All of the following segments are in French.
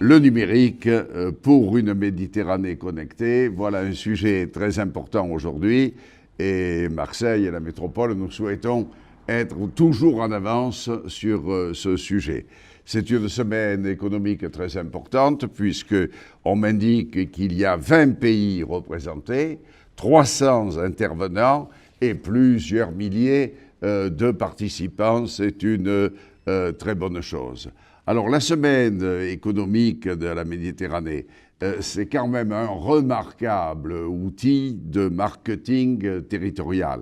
Le numérique pour une Méditerranée connectée, voilà un sujet très important aujourd'hui. Et Marseille et la métropole, nous souhaitons être toujours en avance sur ce sujet. C'est une semaine économique très importante puisqu'on m'indique qu'il y a 20 pays représentés, 300 intervenants et plusieurs milliers de participants. C'est une très bonne chose. Alors la semaine économique de la Méditerranée, c'est quand même un remarquable outil de marketing territorial.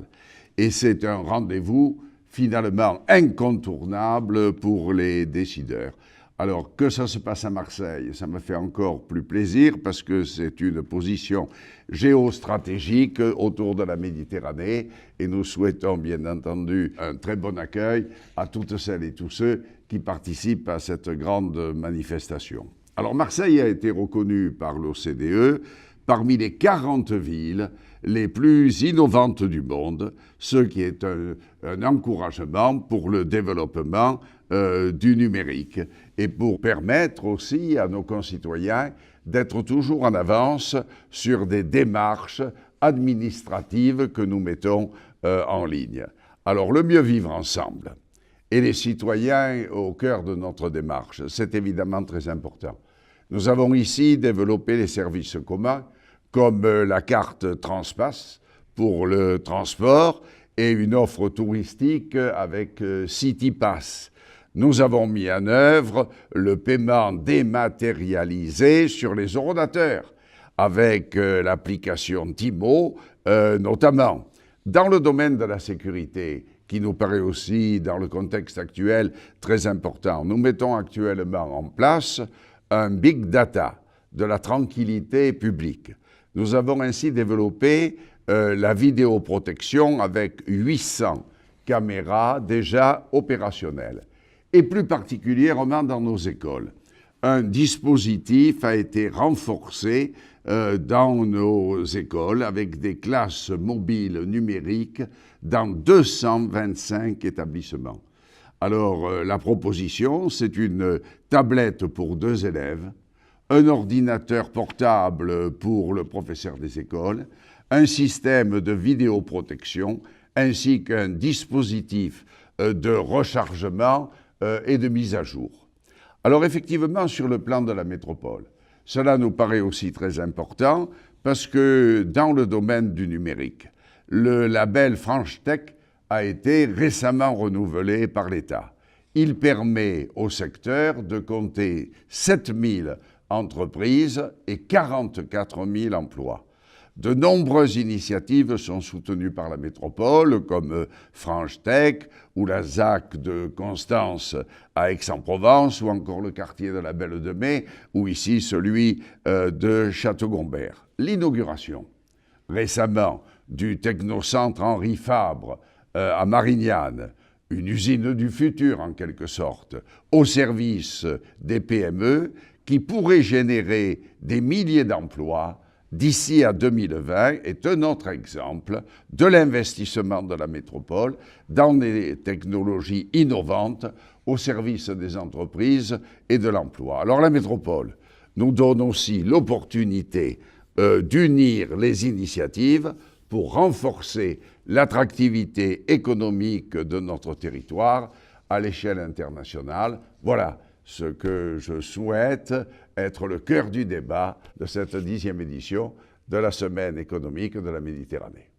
Et c'est un rendez-vous finalement incontournable pour les décideurs. Alors que ça se passe à Marseille, ça me fait encore plus plaisir parce que c'est une position géostratégique autour de la Méditerranée et nous souhaitons bien entendu un très bon accueil à toutes celles et tous ceux qui participent à cette grande manifestation. Alors Marseille a été reconnue par l'OCDE parmi les 40 villes les plus innovantes du monde, ce qui est un encouragement pour le développement du numérique et pour permettre aussi à nos concitoyens d'être toujours en avance sur des démarches administratives que nous mettons en ligne. Alors le mieux vivre ensemble et les citoyens au cœur de notre démarche, c'est évidemment très important. Nous avons ici développé les services communs comme la carte Transpass pour le transport et une offre touristique avec CityPass. Nous avons mis en œuvre le paiement dématérialisé sur les ordinateurs avec l'application Timo notamment. Dans le domaine de la sécurité, qui nous paraît aussi, dans le contexte actuel, très important, nous mettons actuellement en place un big data de la tranquillité publique. Nous avons ainsi développé la vidéoprotection avec 800 caméras déjà opérationnelles. Et plus particulièrement dans nos écoles. Un dispositif a été renforcé dans nos écoles avec des classes mobiles numériques dans 225 établissements. Alors, la proposition, c'est une tablette pour 2 élèves, un ordinateur portable pour le professeur des écoles, un système de vidéoprotection, ainsi qu'un dispositif de rechargement et de mise à jour. Alors effectivement, sur le plan de la métropole, cela nous paraît aussi très important parce que dans le domaine du numérique, le label Franche Tech a été récemment renouvelé par l'État. Il permet au secteur de compter 7000 entreprises et 44 000 emplois. De nombreuses initiatives sont soutenues par la métropole, comme Franche Tech ou la ZAC de Constance à Aix-en-Provence, ou encore le quartier de la Belle de Mai, ou ici celui de Château-Gombert. L'inauguration récemment du technocentre Henri Fabre à Marignane, une usine du futur en quelque sorte, au service des PME qui pourrait générer des milliers d'emplois d'ici à 2020 est un autre exemple de l'investissement de la métropole dans des technologies innovantes au service des entreprises et de l'emploi. Alors la métropole nous donne aussi l'opportunité d'unir les initiatives pour renforcer l'attractivité économique de notre territoire à l'échelle internationale. Voilà ce que je souhaite être le cœur du débat de cette 10e édition de la Semaine économique de la Méditerranée.